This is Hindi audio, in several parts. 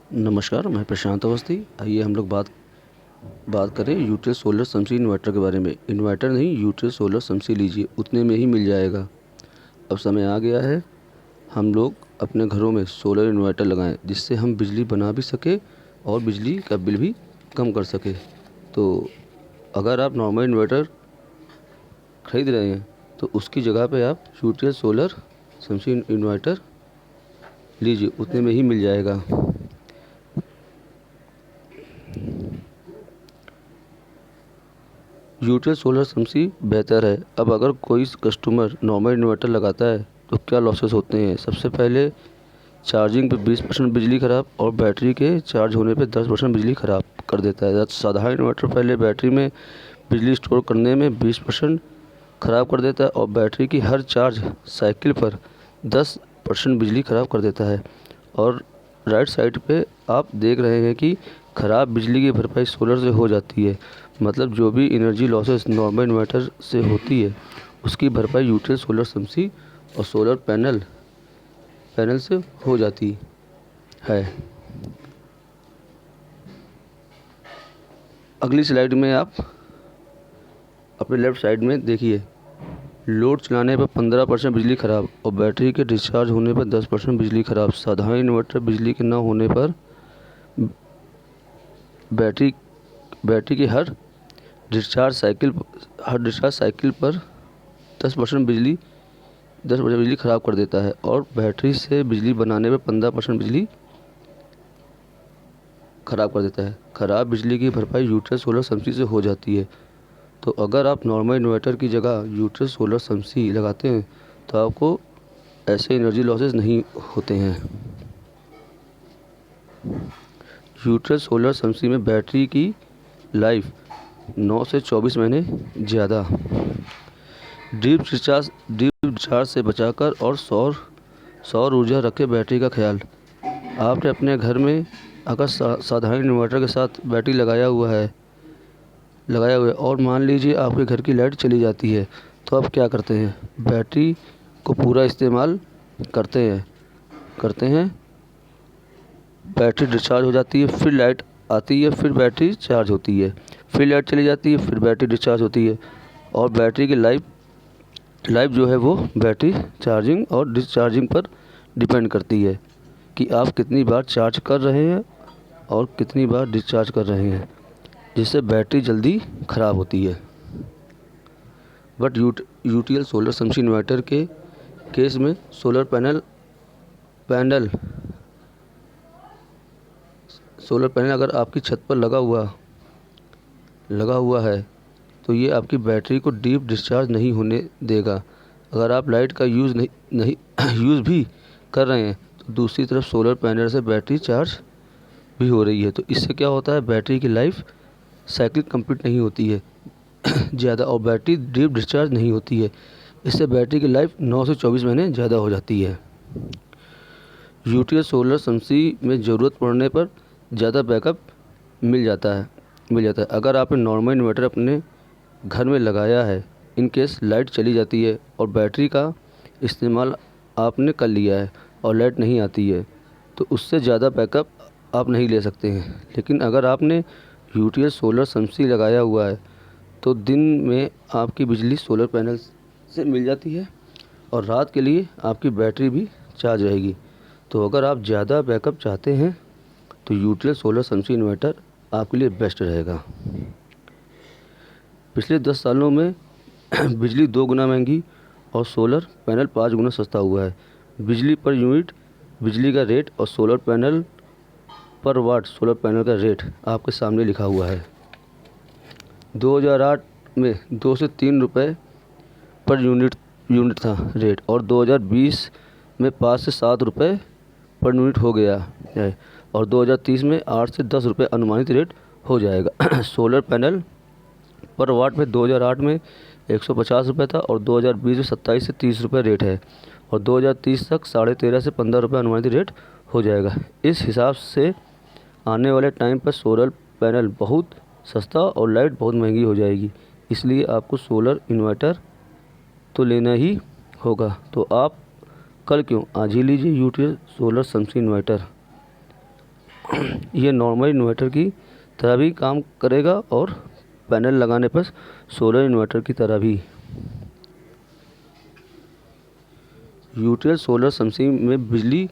नमस्कार, मैं प्रशांत अवस्थी। आइए हम लोग बात करें यूटिल सोलर समसी इन्वर्टर के बारे में। इन्वर्टर नहीं, यूटिल सोलर समसी लीजिए, उतने में ही मिल जाएगा। अब समय आ गया है हम लोग अपने घरों में सोलर इन्वर्टर लगाएं, जिससे हम बिजली बना भी सके और बिजली का बिल भी कम कर सके। तो अगर आप नॉर्मल इन्वर्टर खरीद रहे हैं तो उसकी जगह पे आप यूटिल सोलर समसी इन्वर्टर लीजिए, उतने में ही मिल जाएगा। यूटिल सोलर समसी बेहतर है। अब अगर कोई कस्टमर नॉर्मल इन्वर्टर लगाता है तो क्या लॉसेस होते हैं? सबसे पहले चार्जिंग पे 20% बिजली ख़राब और बैटरी के चार्ज होने पे 10% बिजली ख़राब कर देता है। साधारण इन्वर्टर पहले बैटरी में बिजली स्टोर करने में 20% ख़राब कर देता है और बैटरी की हर चार्ज साइकिल पर 10% बिजली ख़राब कर देता है। और राइट साइड पे आप देख रहे हैं कि ख़राब बिजली की भरपाई सोलर से हो जाती है। मतलब जो भी एनर्जी लॉसेस नॉर्मल इन्वर्टर से होती है उसकी भरपाई यूटिल सोलर समसी और सोलर पैनल से हो जाती है। अगली स्लाइड में आप अपने लेफ़्ट साइड में देखिए, लोड चलाने पर 15% बिजली ख़राब और बैटरी के डिस्चार्ज होने पर 10% बिजली ख़राब। साधारण इन्वर्टर बिजली के न होने पर बैटरी बैटरी की हर डिस्चार्ज साइकिल पर 10% बिजली ख़राब कर देता है और बैटरी से बिजली बनाने में 15% बिजली ख़राब कर देता है। ख़राब बिजली की भरपाई यूटिल सोलर समसी से हो जाती है। तो अगर आप नॉर्मल इन्वर्टर की जगह यूटिल सोलर समसी लगाते हैं तो आपको ऐसे एनर्जी लॉसेस नहीं होते हैं। यूटिल सोलर समसी में बैटरी की लाइफ 9 से 24 महीने ज़्यादा। डीप डिस्चार्ज से बचाकर और सौर ऊर्जा रखे बैटरी का ख्याल। आपने अपने घर में अगर साधारण इन्वर्टर के साथ बैटरी लगाया हुआ है और मान लीजिए आपके घर की लाइट चली जाती है तो आप क्या करते हैं? बैटरी को पूरा इस्तेमाल करते हैं। बैटरी डिस्चार्ज हो जाती है, फिर लाइट आती है, फिर बैटरी चार्ज होती है, फिर लाइट चली जाती है, फिर बैटरी डिस्चार्ज होती है। और बैटरी की लाइफ जो है वो बैटरी चार्जिंग और डिस्चार्जिंग पर डिपेंड करती है कि आप कितनी बार चार्ज कर रहे हैं और कितनी बार डिस्चार्ज कर रहे हैं, जिससे बैटरी जल्दी ख़राब होती है। But UTL solar Samsi inverter के केस में सोलर पैनल अगर आपकी छत पर लगा हुआ है तो ये आपकी बैटरी को डीप डिस्चार्ज नहीं होने देगा। अगर आप लाइट का नहीं यूज़ भी कर रहे हैं तो दूसरी तरफ सोलर पैनल से बैटरी चार्ज भी हो रही है, तो इससे क्या होता है, बैटरी की लाइफ साइकिल कंप्लीट नहीं होती है ज़्यादा और बैटरी डीप डिस्चार्ज नहीं होती है। इससे बैटरी की लाइफ 9 से 24 महीने ज़्यादा हो जाती है। यूटीएस सोलर समसी में ज़रूरत पड़ने पर ज़्यादा बैकअप मिल जाता है। अगर आपने नॉर्मल इन्वर्टर अपने घर में लगाया है, इन केस लाइट चली जाती है और बैटरी का इस्तेमाल आपने कर लिया है और लाइट नहीं आती है तो उससे ज़्यादा बैकअप आप नहीं ले सकते हैं। लेकिन अगर आपने यूटीएस सोलर समसी लगाया हुआ है तो दिन में आपकी बिजली सोलर पैनल से मिल जाती है और रात के लिए आपकी बैटरी भी चार्ज रहेगी। तो अगर आप ज़्यादा बैकअप चाहते हैं तो यूटीएल सोलर समसी इन्वर्टर आपके लिए बेस्ट रहेगा। पिछले 10 सालों में बिजली 2 गुना महंगी और सोलर पैनल 5 गुना सस्ता हुआ है। बिजली पर यूनिट बिजली का रेट और सोलर पैनल पर वाट सोलर पैनल का रेट आपके सामने लिखा हुआ है। 2008 में 2 से 3 रुपये पर यूनिट था रेट और 2020 में 5 से 7 रुपये पर यूनिट हो गया है और 2030 में 8 से 10 रुपये अनुमानित रेट हो जाएगा। सोलर पैनल पर वाट में 2008 में 150 रुपये था और 2020 में 27 से 30 रुपये रेट है और 2030 तक 13.5 से 15 रुपये अनुमानित रेट हो जाएगा। इस हिसाब से आने वाले टाइम पर सोलर पैनल बहुत सस्ता और लाइट बहुत महंगी हो जाएगी। इसलिए आपको सोलर इन्वर्टर तो लेना ही होगा। तो आप कल क्यों आज ही लीजिए यूटीएल सोलर समसी इन्वर्टर। ये नॉर्मल इन्वर्टर की तरह भी काम करेगा और पैनल लगाने पर सोलर इन्वर्टर की तरह भी। यूटीएल सोलर समसी में बिजली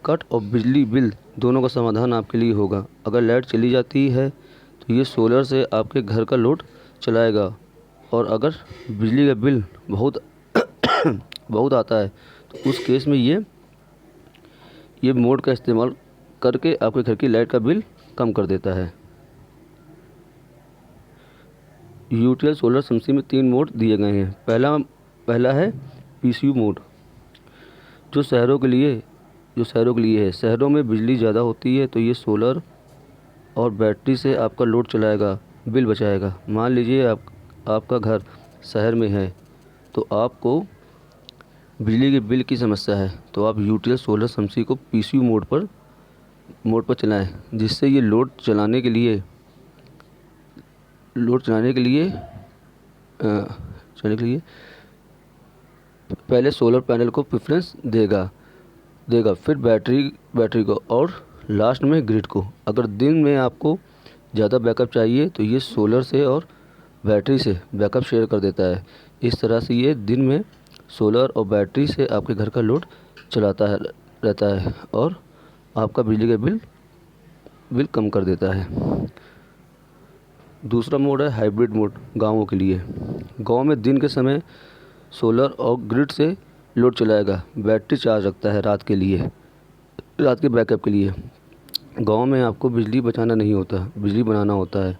कट और बिजली बिल दोनों का समाधान आपके लिए होगा। अगर लाइट चली जाती है तो ये सोलर से आपके घर का लोड चलाएगा, और अगर बिजली का बिल बहुत बहुत आता है तो उस केस में ये मोड का इस्तेमाल करके आपके घर की लाइट का बिल कम कर देता है। यूटीएल सोलर समसी में 3 मोड दिए गए हैं। पहला है पीसीयू मोड, जो शहरों के लिए है। शहरों में बिजली ज़्यादा होती है तो ये सोलर और बैटरी से आपका लोड चलाएगा, बिल बचाएगा। मान लीजिए आपका घर शहर में है तो आपको बिजली के बिल की समस्या है, तो आप यूटीएल सोलर समसी को पीसीयू मोड पर चलाएं, जिससे ये लोड चलाने के लिए पहले सोलर पैनल को प्रेफरेंस देगा, फिर बैटरी को और लास्ट में ग्रिड को। अगर दिन में आपको ज़्यादा बैकअप चाहिए तो ये सोलर से और बैटरी से बैकअप शेयर कर देता है। इस तरह से ये दिन में सोलर और बैटरी से आपके घर का लोड चलाता रहता है और आपका बिजली का बिल कम कर देता है। दूसरा मोड है हाइब्रिड मोड, गाँवों के लिए। गाँव में दिन के समय सोलर और ग्रिड से लोड चलाएगा, बैटरी चार्ज रखता है रात के बैकअप के लिए। गांव में आपको बिजली बचाना नहीं होता, बिजली बनाना होता है।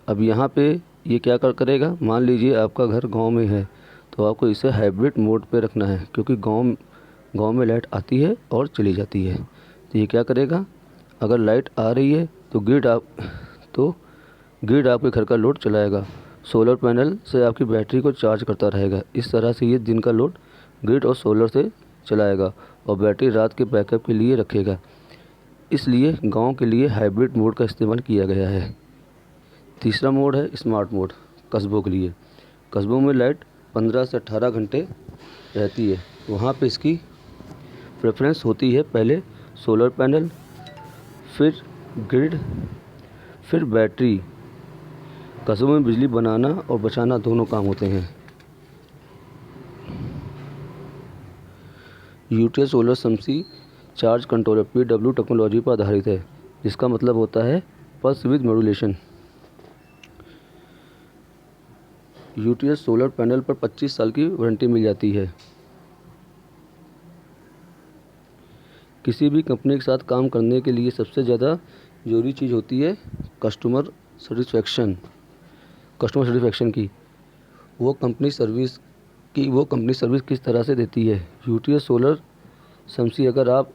अब यहाँ पे ये क्या करेगा, मान लीजिए आपका घर गांव में है तो आपको इसे हाइब्रिड मोड पे रखना है, क्योंकि गांव में लाइट आती है और चली जाती है। तो ये क्या करेगा, अगर लाइट आ रही है तो ग्रिड आपके घर का लोड चलाएगा, सोलर पैनल से आपकी बैटरी को चार्ज करता रहेगा। इस तरह से ये दिन का लोड ग्रिड और सोलर से चलाएगा और बैटरी रात के बैकअप के लिए रखेगा। इसलिए गांव के लिए हाइब्रिड मोड का इस्तेमाल किया गया है। तीसरा मोड है स्मार्ट मोड, कस्बों के लिए। कस्बों में लाइट 15 से 18 घंटे रहती है, वहाँ पे इसकी प्रेफरेंस होती है पहले सोलर पैनल, फिर ग्रिड, फिर बैटरी। कस्बों में बिजली बनाना और बचाना दोनों काम होते हैं। यूटीएल सोलर समसी चार्ज कंट्रोलर PW टेक्नोलॉजी पर आधारित है, जिसका मतलब होता है pulse with modulation. UTL solar panel पर 25 साल की वारंटी मिल जाती है। किसी भी कंपनी के साथ काम करने के लिए सबसे ज़्यादा ज़रूरी चीज़ होती है कस्टमर सेटिस्फेक्शन की। वो कंपनी सर्विस किस तरह से देती है। यूटीएल सोलर समसी अगर आप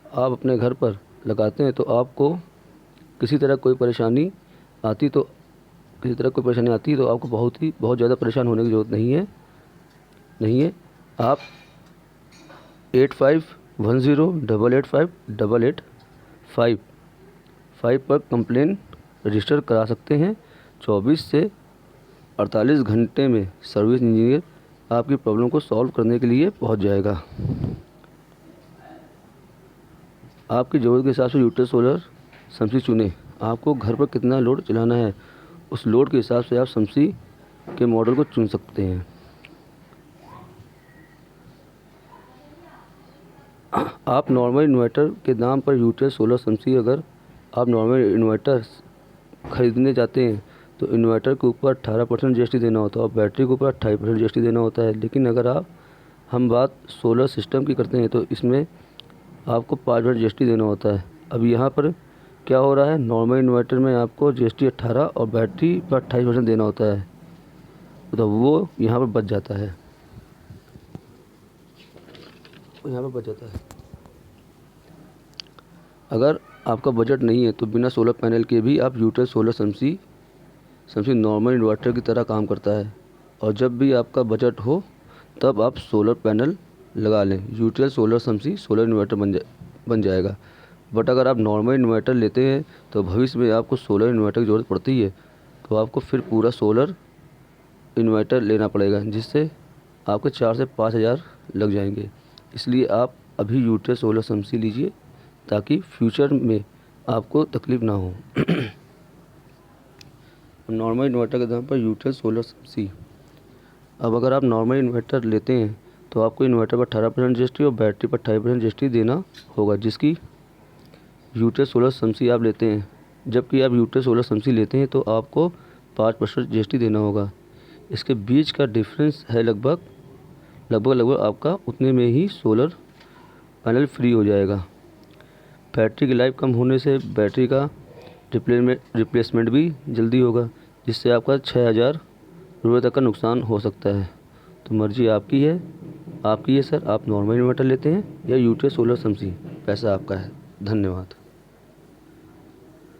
अपने घर पर लगाते हैं तो आपको किसी तरह कोई परेशानी आती तो आपको बहुत ज़्यादा परेशान होने की ज़रूरत नहीं है। आप 8510885885 पर कंप्लेन रजिस्टर करा सकते हैं। 24 से 48 घंटे में सर्विस इंजीनियर आपकी प्रॉब्लम को सॉल्व करने के लिए पहुंच जाएगा। आपकी ज़रूरत के हिसाब से यूटीएल सोलर समसी चुनें। आपको घर पर कितना लोड चलाना है, उस लोड के हिसाब से आप समसी के मॉडल को चुन सकते हैं। आप नॉर्मल इन्वर्टर के दाम पर यूटीएल सोलर समसी, अगर आप नॉर्मल इन्वर्टर ख़रीदने जाते हैं तो इन्वर्टर के ऊपर 18% GST देना होता है और बैटरी के ऊपर 28% GST देना होता है। लेकिन अगर हम बात सोलर सिस्टम की करते हैं तो इसमें आपको 5% GST देना होता है। अब यहाँ पर क्या हो रहा है, नॉर्मल इन्वर्टर में आपको GST 18 और बैटरी पर 28% देना होता है, तो वो यहाँ पर बच जाता है। अगर आपका बजट नहीं है तो बिना सोलर पैनल के भी आप यूटीएल सोलर समसी नॉर्मल इन्वर्टर की तरह काम करता है, और जब भी आपका बजट हो तब आप सोलर पैनल लगा लें। यूटीएल सोलर समसी सोलर इन्वर्टर बन जाएगा। बट अगर आप नॉर्मल इन्वर्टर लेते हैं तो भविष्य में आपको सोलर इन्वर्टर की ज़रूरत पड़ती है, तो आपको फिर पूरा सोलर इन्वर्टर लेना पड़ेगा, जिससे आपके 4 से 5 हज़ार लग जाएंगे। इसलिए आप अभी यूटीएल सोलर समसी लीजिए, ताकि फ्यूचर में आपको तकलीफ़ ना हो। नॉर्मल इन्वर्टर के दाम पर यूटेल सोलर सी। अब अगर आप नॉर्मल इन्वर्टर लेते हैं तो आपको इन्वर्टर पर 18% जीएसटी और बैटरी पर 28% जीएसटी देना होगा, जिसकी यूटेल सोलर समसी आप लेते हैं। जबकि आप यूटेल सोलर समसी लेते हैं तो आपको 5% जीएसटी देना होगा। इसके बीच का डिफरेंस है लगभग आपका उतने में ही सोलर पैनल फ्री हो जाएगा। बैटरी की लाइफ कम होने से बैटरी का रिप्लेसमेंट भी जल्दी होगा, जिससे आपका 6,000 रुपये तक का नुकसान हो सकता है। तो मर्ज़ी आपकी है सर, आप नॉर्मल इन्वर्टर लेते हैं या यूटेल सोलर समसी, पैसा आपका है। धन्यवाद।